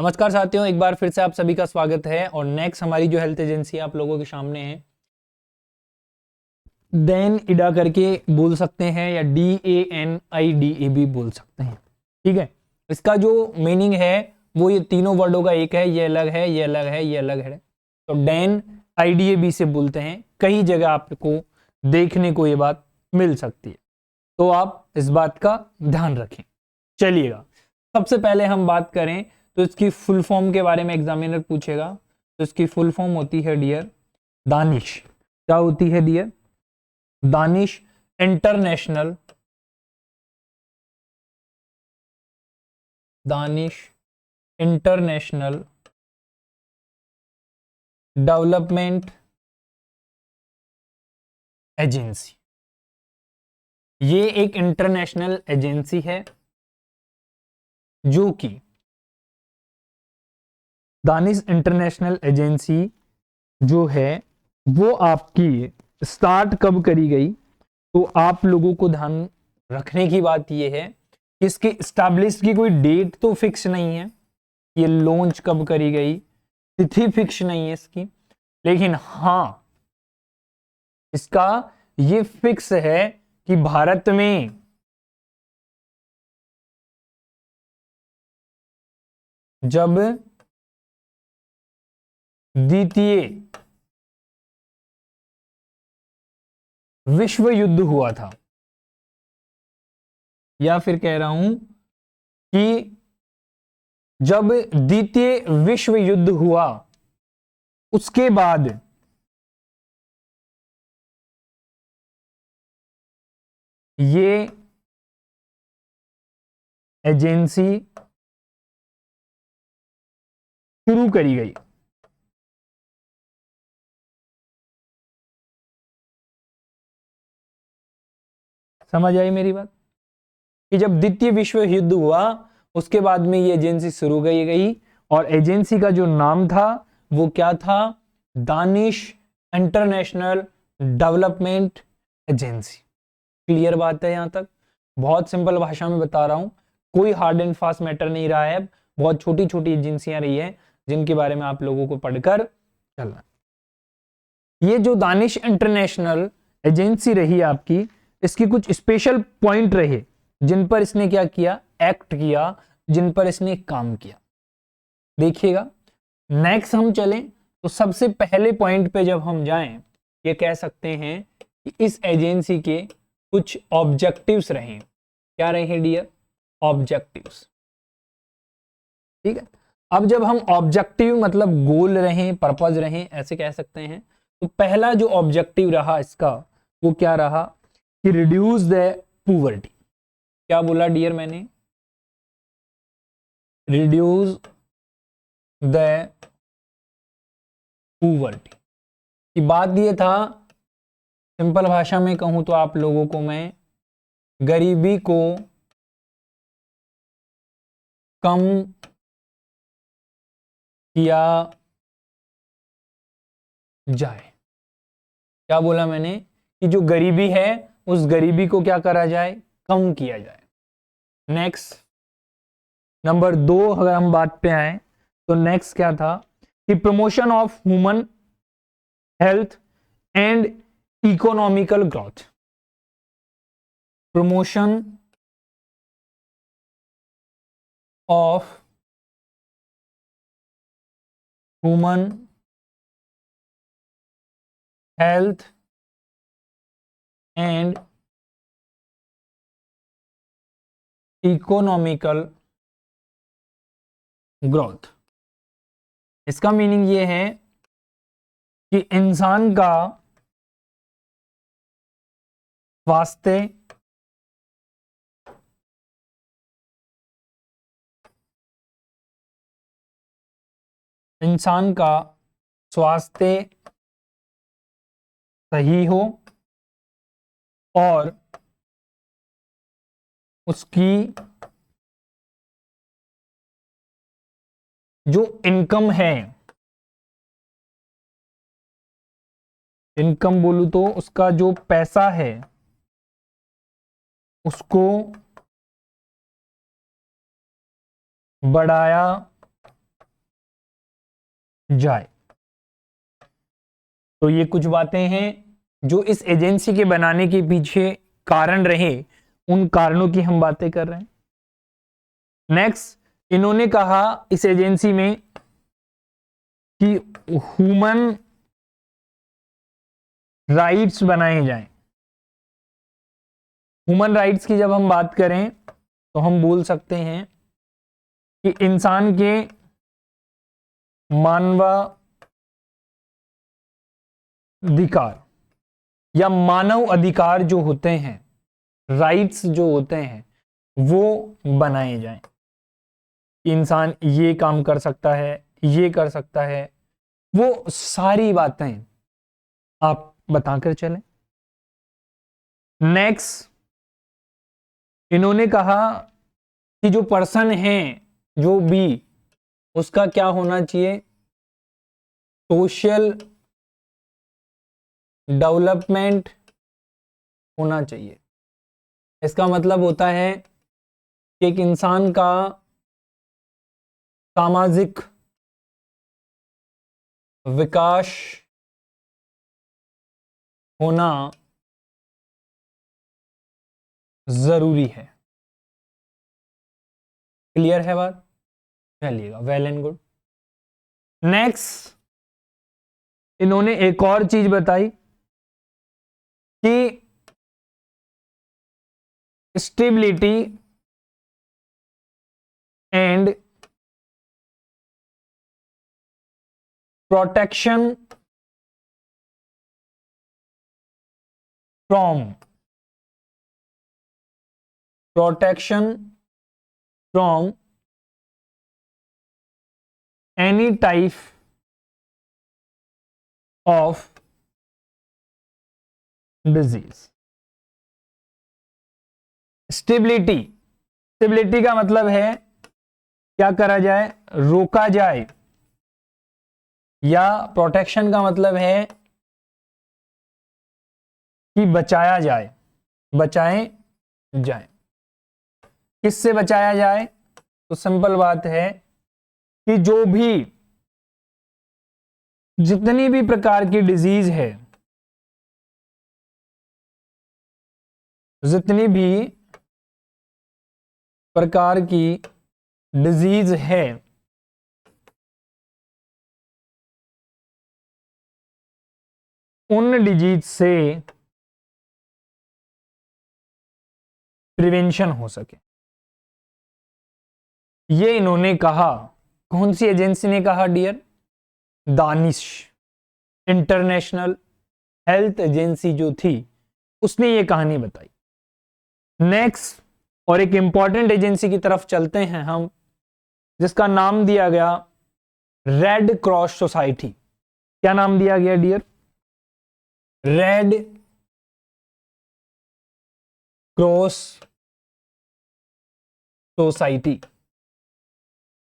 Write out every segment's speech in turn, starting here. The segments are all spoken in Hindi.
नमस्कार साथियों, एक बार फिर से आप सभी का स्वागत है। और नेक्स्ट हमारी जो हेल्थ एजेंसी आप लोगों के सामने है, डैन इडा करके बोल सकते हैं या DANIDA भी बोल सकते हैं। ठीक है, इसका जो मीनिंग है वो ये तीनों वर्डों का एक है, ये अलग है, ये अलग है, ये अलग है। तो डैन IDAB से बोलते हैं। कई जगह आपको देखने को ये बात मिल सकती है, तो आप इस बात का ध्यान रखें। चलिएगा, सबसे पहले हम बात करें तो इसकी फुल फॉर्म के बारे में एग्जामिनर पूछेगा। तो इसकी फुल फॉर्म होती है डियर दानिश। क्या होती है dear? Danish international development agency. ये एक इंटरनेशनल एजेंसी है जो कि दानिश इंटरनेशनल एजेंसी जो है वो आपकी स्टार्ट कब करी गई? तो आप लोगों को ध्यान रखने की बात यह है कि इसके एस्टैब्लिश की कोई डेट तो फिक्स नहीं है, ये लॉन्च कब करी गई तिथि फिक्स नहीं है इसकी, लेकिन हां इसका ये फिक्स है कि भारत में जब द्वितीय विश्व युद्ध हुआ था, या फिर कह रहा हूं कि जब द्वितीय विश्व युद्ध हुआ उसके बाद ये एजेंसी शुरू करी गई। समझ आई मेरी बात? कि जब द्वितीय विश्व युद्ध हुआ उसके बाद में ये एजेंसी शुरू की गई, और एजेंसी का जो नाम था वो क्या था? Danish international development agency. Clear बात है? यहां तक बहुत सिंपल भाषा में बता रहा हूं, कोई हार्ड एंड फास्ट मैटर नहीं रहा है। बहुत छोटी छोटी एजेंसियां रही है जिनके बारे में आप लोगों को पढ़कर चलना। ये जो दानिश इंटरनेशनल एजेंसी रही आपकी, इसकी कुछ स्पेशल पॉइंट रहे जिन पर इसने क्या किया? एक्ट किया, जिन पर इसने काम किया। देखिएगा, नेक्स्ट हम चलें तो सबसे पहले पॉइंट पे जब हम जाएं, ये कह सकते हैं कि इस एजेंसी के कुछ ऑब्जेक्टिव्स रहे। क्या रहे डियर? ऑब्जेक्टिव्स। ठीक है, अब जब हम ऑब्जेक्टिव मतलब गोल रहे, पर्पज रहे, ऐसे कह सकते हैं, तो पहला जो ऑब्जेक्टिव रहा इसका वो क्या रहा? कि रिड्यूस द पुवर्टी। क्या बोला डियर मैंने? रिड्यूस द पुवर्टी की बात ये था। सिंपल भाषा में कहूं तो आप लोगों को मैं गरीबी को कम किया जाए। क्या बोला मैंने? कि जो गरीबी है उस गरीबी को क्या करा जाए? कम किया जाए। नेक्स्ट नंबर 2 अगर हम बात पे आए तो नेक्स्ट क्या था? कि promotion of human health and economical growth. Promotion of human health and economical growth. इसका मीनिंग ये है कि इंसान का स्वास्थ्य, इंसान का स्वास्थ्य सही हो और उसकी जो इनकम है, इनकम बोलूं तो उसका जो पैसा है उसको बढ़ाया जाए। तो ये कुछ बातें हैं जो इस एजेंसी के बनाने के पीछे कारण रहे, उन कारणों की हम बातें कर रहे हैं। नेक्स्ट, इन्होंने कहा इस एजेंसी में कि ह्यूमन राइट्स बनाए जाएं। ह्यूमन राइट्स की जब हम बात करें तो हम बोल सकते हैं कि इंसान के मानवाधिकार या मानव अधिकार जो होते हैं, राइट्स जो होते हैं, वो बनाए जाएं। इंसान ये काम कर सकता है, ये कर सकता है, वो सारी बातें आप बताकर चलें। नेक्स्ट, इन्होंने कहा कि जो पर्सन है, जो भी, उसका क्या होना चाहिए, सोशल डेवलपमेंट होना चाहिए। इसका मतलब होता है कि एक इंसान का सामाजिक विकास होना जरूरी है। क्लियर है बात? चलिएगा, वेल एंड गुड। नेक्स्ट, इन्होंने एक और चीज बताई कि stability and protection from any type of disease. Stability का मतलब है क्या करा जाए, रोका जाए, या प्रोटेक्शन का मतलब है कि बचाया जाए, बचाए जाए। किससे बचाया जाए? तो सिंपल बात है कि जो भी, जितनी भी प्रकार की डिजीज है, जितनी भी प्रकार की डिजीज है, उन डिजीज से प्रिवेंशन हो सके, ये इन्होंने कहा। कौन सी एजेंसी ने कहा dear? Danish international health agency जो थी, उसने ये कहानी बताई। नेक्स्ट, और एक इंपॉर्टेंट एजेंसी की तरफ चलते हैं हम, जिसका नाम दिया गया रेड क्रॉस सोसाइटी। क्या नाम दिया गया डियर? Red cross society.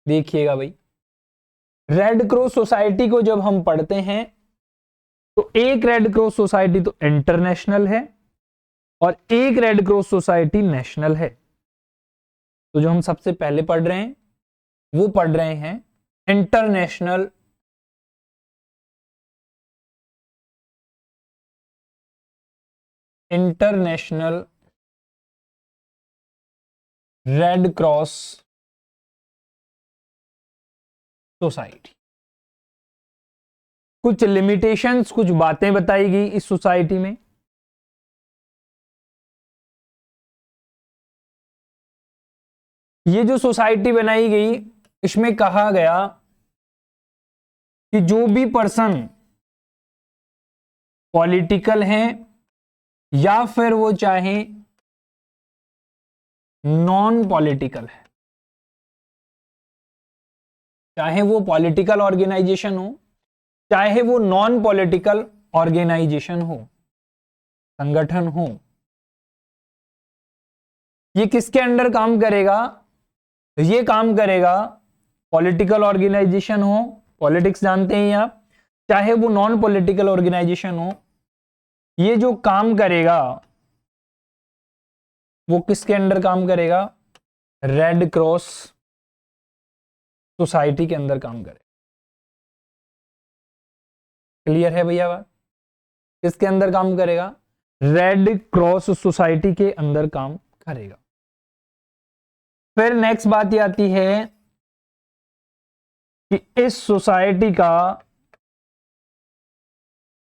देखिएगा भाई, रेड क्रॉस सोसाइटी को जब हम पढ़ते हैं तो एक रेड क्रॉस सोसाइटी तो इंटरनेशनल है और एक रेड क्रॉस सोसाइटी नेशनल है। तो जो हम सबसे पहले पढ़ रहे हैं वो पढ़ रहे हैं इंटरनेशनल रेड क्रॉस सोसाइटी। कुछ लिमिटेशंस, कुछ बातें बताई गई इस सोसाइटी में। ये जो सोसाइटी बनाई गई, इसमें कहा गया कि जो भी पर्सन पॉलिटिकल हैं या फिर वो चाहे नॉन पॉलिटिकल है, चाहे वो पॉलिटिकल ऑर्गेनाइजेशन हो, चाहे वो नॉन पॉलिटिकल ऑर्गेनाइजेशन हो, संगठन हो, ये किसके अंडर काम करेगा? ये काम करेगा पॉलिटिकल ऑर्गेनाइजेशन हो, पॉलिटिक्स जानते हैं आप, चाहे वो नॉन पॉलिटिकल ऑर्गेनाइजेशन हो, ये जो काम करेगा वो किसके अंडर काम करेगा? रेड क्रॉस सोसाइटी के अंदर काम करेगा। क्लियर है भैया बात? किसके अंदर काम करेगा? रेड क्रॉस सोसाइटी के अंदर काम करेगा। फिर नेक्स्ट बात ये आती है कि इस सोसाइटी का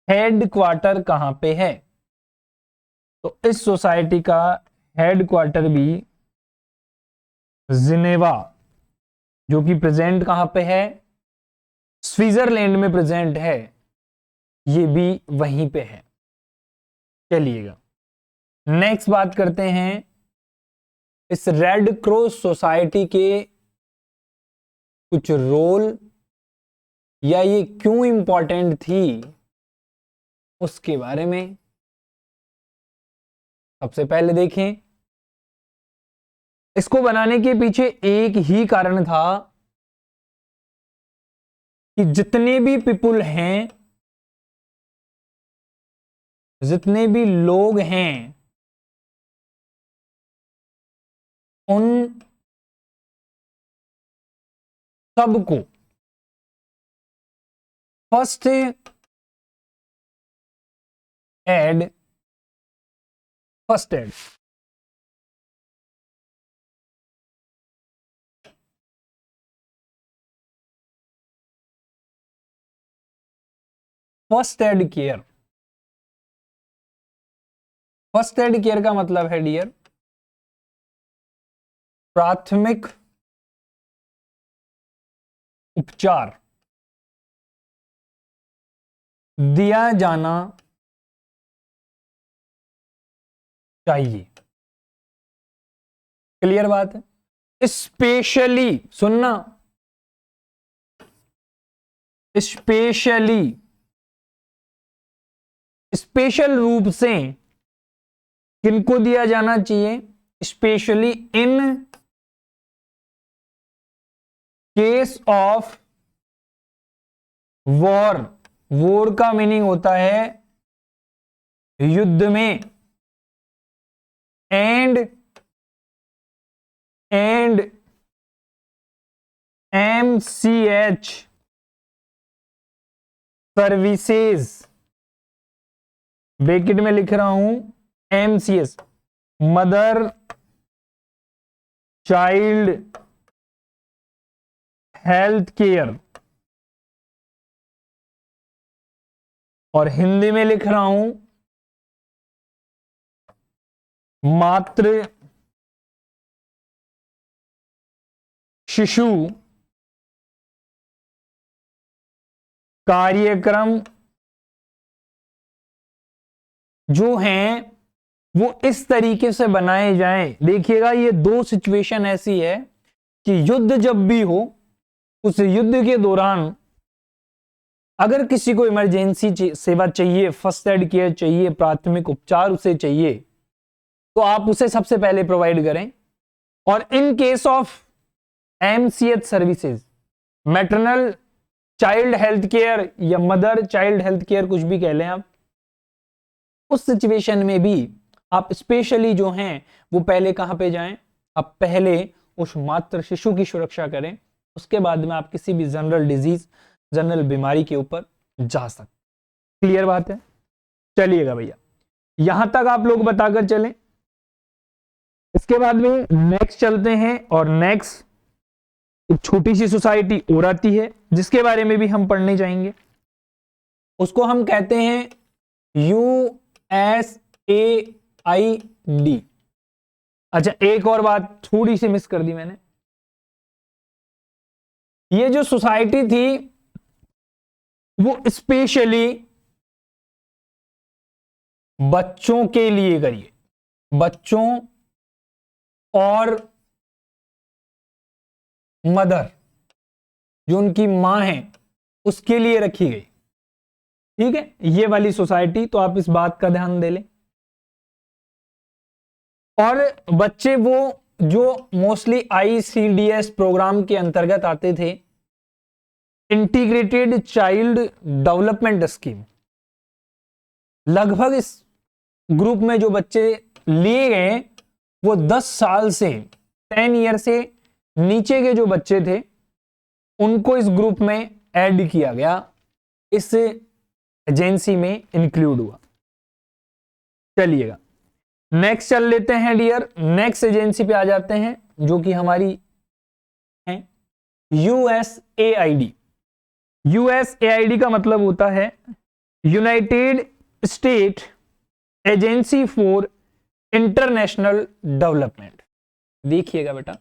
हेड क्वार्टर कहां पे है? तो इस सोसाइटी का हेड क्वार्टर भी जिनेवा, जो कि प्रेजेंट कहां पे है? स्विट्जरलैंड में प्रेजेंट है, ये भी वहीं पे है। चलिएगा नेक्स्ट बात करते हैं इस रेड क्रॉस सोसाइटी के कुछ रोल या ये क्यों इंपॉर्टेंट थी उसके बारे में। सबसे पहले देखें, इसको बनाने के पीछे एक ही कारण था कि जितने भी पीपुल हैं, जितने भी लोग हैं, उन सबको first aid first aid care. First aid care का मतलब है डियर प्राथमिक उपचार दिया जाना चाहिए। क्लियर बात है? स्पेशली सुनना, स्पेशली स्पेशल रूप से किनको दिया जाना चाहिए? Specially in case of war. War का मीनिंग होता है युद्ध में। एंड MCH सर्विसेज, ब्रैकेट में लिख रहा हूं MCS, mother child health care, और हिंदी में लिख रहा हूं मातृ शिशु कार्यक्रम जो हैं वो इस तरीके से बनाए जाएं। देखिएगा ये दो सिचुएशन ऐसी है कि युद्ध जब भी हो, उस युद्ध के दौरान अगर किसी को इमरजेंसी सेवा चाहिए, फर्स्ट एड केयर चाहिए, प्राथमिक उपचार उसे चाहिए, तो आप उसे सबसे पहले प्रोवाइड करें। और in case of MCH services, maternal child health care या मदर चाइल्ड हेल्थ केयर, कुछ भी कह लें आप, उस सिचुएशन में भी आप स्पेशली जो हैं वो पहले कहां पे जाएं? आप पहले उस मातृ शिशु की सुरक्षा करें, उसके बाद में आप किसी भी जनरल डिजीज, जनरल बीमारी के ऊपर जा सकते। क्लियर बात है? चलिएगा भैया, यहां तक आप लोग बताकर चलें। इसके बाद में नेक्स्ट चलते हैं, और नेक्स्ट एक छोटी सी सोसाइटी और आती है जिसके बारे में भी हम पढ़ने जाएंगे। उसको हम कहते हैं USAID। अच्छा, एक और बात थोड़ी सी मिस कर दी मैंने। ये जो सोसाइटी थी वो स्पेशली बच्चों के लिए करिए, बच्चों और मदर, जो उनकी मां है, उसके लिए रखी गई। ठीक है, ये वाली सोसाइटी, तो आप इस बात का ध्यान दे लें। और बच्चे वो जो मोस्टली ICDS प्रोग्राम के अंतर्गत आते थे, इंटीग्रेटेड चाइल्ड डेवलपमेंट स्कीम, लगभग इस ग्रुप में जो बच्चे लिए गए वो 10 साल से 10 ईयर से नीचे के जो बच्चे थे उनको इस ग्रुप में ऐड किया गया। इस एजेंसी में इंक्लूड हुआ। चलिएगा नेक्स्ट चल लेते हैं डियर, नेक्स्ट एजेंसी पे आ जाते हैं जो कि हमारी है यूएसएआईडी। यूएसएआईडी का मतलब होता है United state agency for international development. देखिएगा बेटा,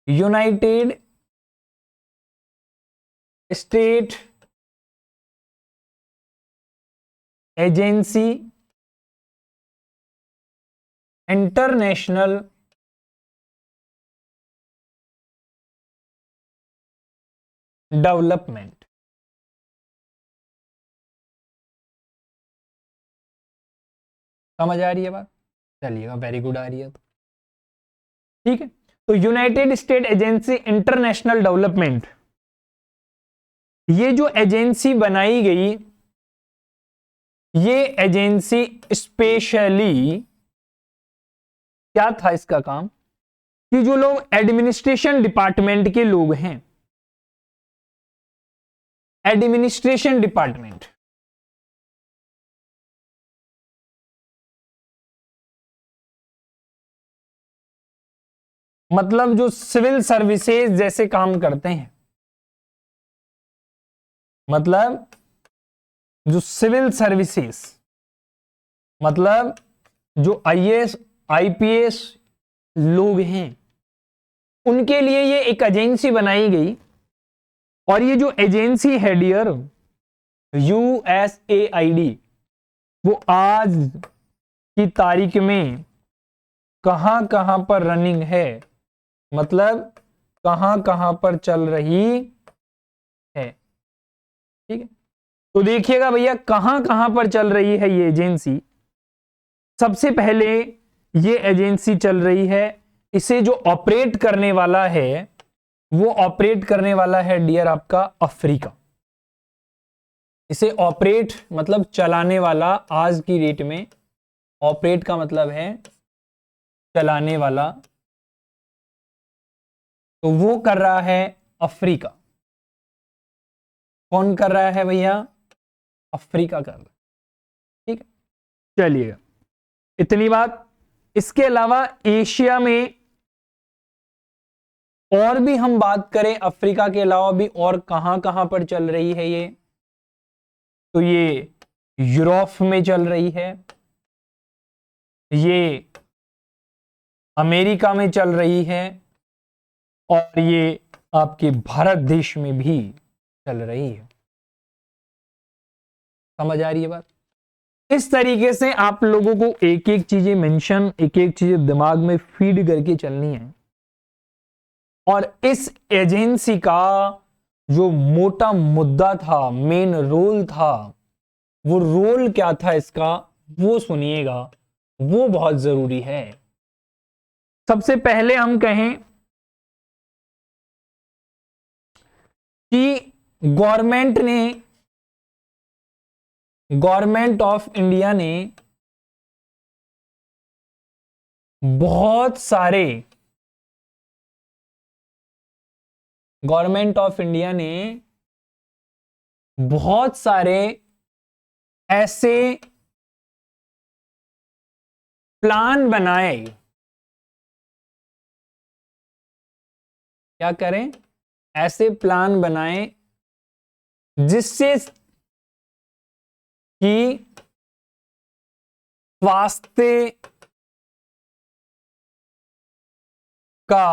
United state agency international development. समझ आ रही है बात? चलिएगा वेरी गुड आ रही है तो ठीक है। तो United state agency international development, ये जो एजेंसी बनाई गई, ये एजेंसी स्पेशली क्या था इसका काम कि जो लोग एडमिनिस्ट्रेशन डिपार्टमेंट के लोग हैं, एडमिनिस्ट्रेशन डिपार्टमेंट, मतलब जो सिविल सर्विसेज जैसे काम करते हैं, मतलब जो सिविल सर्विसेज, मतलब जो आईएएस आईपीएस लोग हैं, उनके लिए ये एक एजेंसी बनाई गई। और ये जो एजेंसी है डियर यूएसएआईडी, वो आज की तारीख में कहां कहां पर रनिंग है, मतलब कहां कहां पर चल रही है। ठीक है, तो देखिएगा भैया कहां कहां पर चल रही है ये एजेंसी। सबसे पहले ये एजेंसी चल रही है, इसे जो ऑपरेट करने वाला है, वो ऑपरेट करने वाला है डियर आपका अफ्रीका। इसे ऑपरेट मतलब चलाने वाला, आज की डेट में ऑपरेट का मतलब है चलाने वाला, तो वो कर रहा है अफ्रीका। कौन कर रहा है भैया? अफ्रीका कर रहा है। ठीक है, चलिएगा इतनी बात। इसके अलावा एशिया में और भी हम बात करें, अफ्रीका के अलावा भी और कहां कहां पर चल रही है ये, तो ये यूरोप में चल रही है, ये अमेरिका में चल रही है, और ये आपके भारत देश में भी चल रही है। समझ आ रही है बात? इस तरीके से आप लोगों को एक एक चीजें मेंशन, एक एक चीजें दिमाग में फीड करके चलनी है। और इस एजेंसी का जो मोटा मुद्दा था, मेन रोल था, वो रोल क्या था इसका, वो सुनिएगा, वो बहुत जरूरी है। सबसे पहले हम कहें कि गवर्नमेंट ऑफ इंडिया ने बहुत सारे ऐसे प्लान बनाए, क्या करें, ऐसे प्लान बनाए जिससे कि स्वास्थ्य का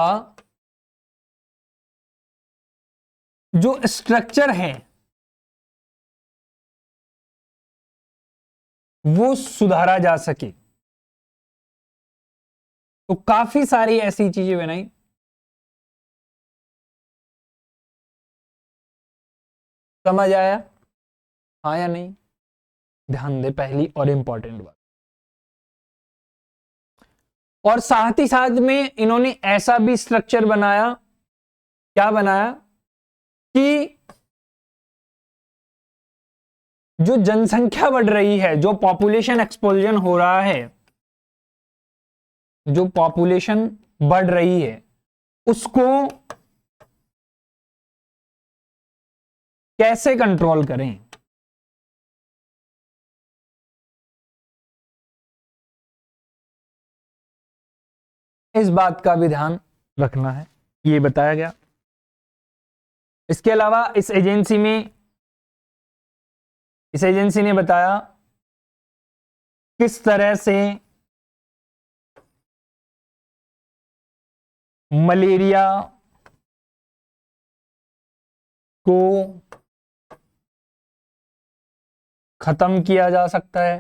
जो स्ट्रक्चर है वो सुधारा जा सके। तो काफी सारी ऐसी चीजें बनाई। समझ आया? हाँ या नहीं? ध्यान दे, पहली और इंपॉर्टेंट बात। और साथ ही साथ में इन्होंने ऐसा भी स्ट्रक्चर बनाया, क्या बनाया, कि जो जनसंख्या बढ़ रही है, जो पॉपुलेशन एक्सप्लोजन हो रहा है, जो पॉपुलेशन बढ़ रही है, उसको कैसे कंट्रोल करें, इस बात का भी ध्यान रखना है, ये बताया गया। इसके अलावा इस एजेंसी ने बताया किस तरह से मलेरिया को खत्म किया जा सकता है।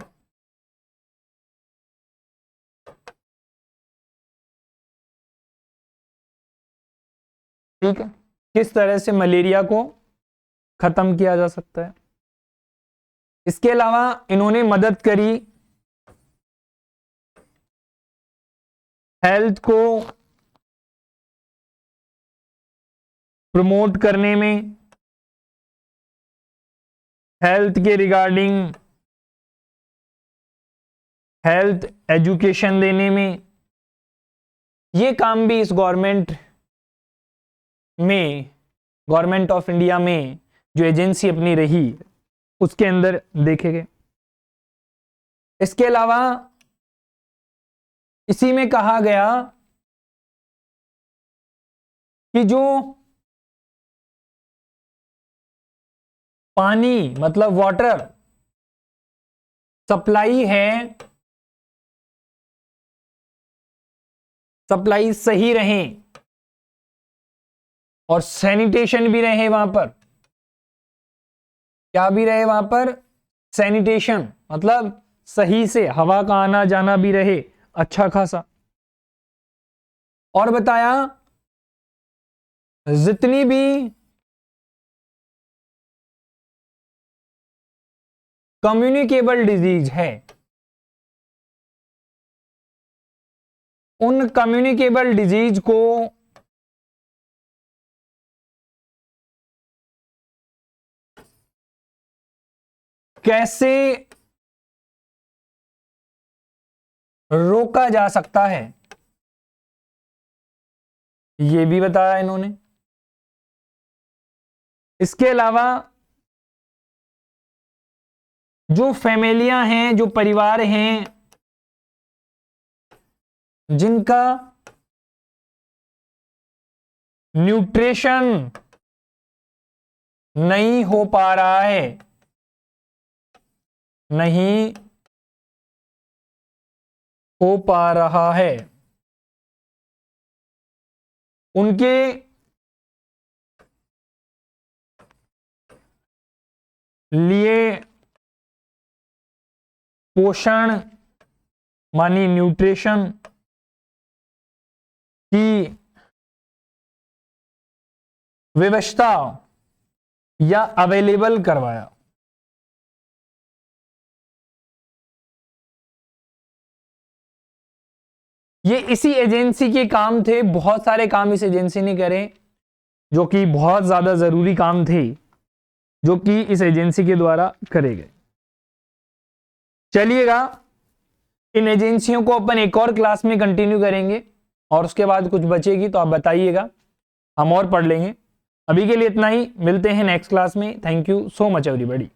ठीक है, किस तरह से मलेरिया को खत्म किया जा सकता है। इसके अलावा इन्होंने मदद करी हेल्थ को प्रमोट करने में, हेल्थ के रिगार्डिंग हेल्थ एजुकेशन देने में। ये काम भी इस गवर्नमेंट ऑफ इंडिया में जो एजेंसी अपनी रही उसके अंदर देखे गए। इसके अलावा इसी में कहा गया कि जो पानी मतलब वाटर सप्लाई है, सप्लाई सही रहे और सैनिटेशन भी रहे वहां पर। क्या भी रहे वहां पर? सैनिटेशन मतलब सही से हवा का आना जाना भी रहे अच्छा खासा। और बताया जितनी भी कम्युनिकेबल डिजीज है, उन कम्युनिकेबल डिजीज को कैसे रोका जा सकता है, यह भी बताया इन्होंने। इसके अलावा जो फैमिलियां हैं, जो परिवार हैं जिनका न्यूट्रिशन नहीं हो पा रहा है, नहीं हो पा रहा है, उनके लिए पोषण मानी न्यूट्रिशन की व्यवस्था या अवेलेबल करवाया। ये इसी एजेंसी के काम थे। बहुत सारे काम इस एजेंसी ने करे जो कि बहुत ज्यादा जरूरी काम थे, जो कि इस एजेंसी के द्वारा करे गए। चलिएगा, इन एजेंसियों को अपन एक और क्लास में कंटिन्यू करेंगे और उसके बाद कुछ बचेगी तो आप बताइएगा, हम और पढ़ लेंगे। अभी के लिए इतना ही, मिलते हैं नेक्स्ट क्लास में। Thank you so much everybody.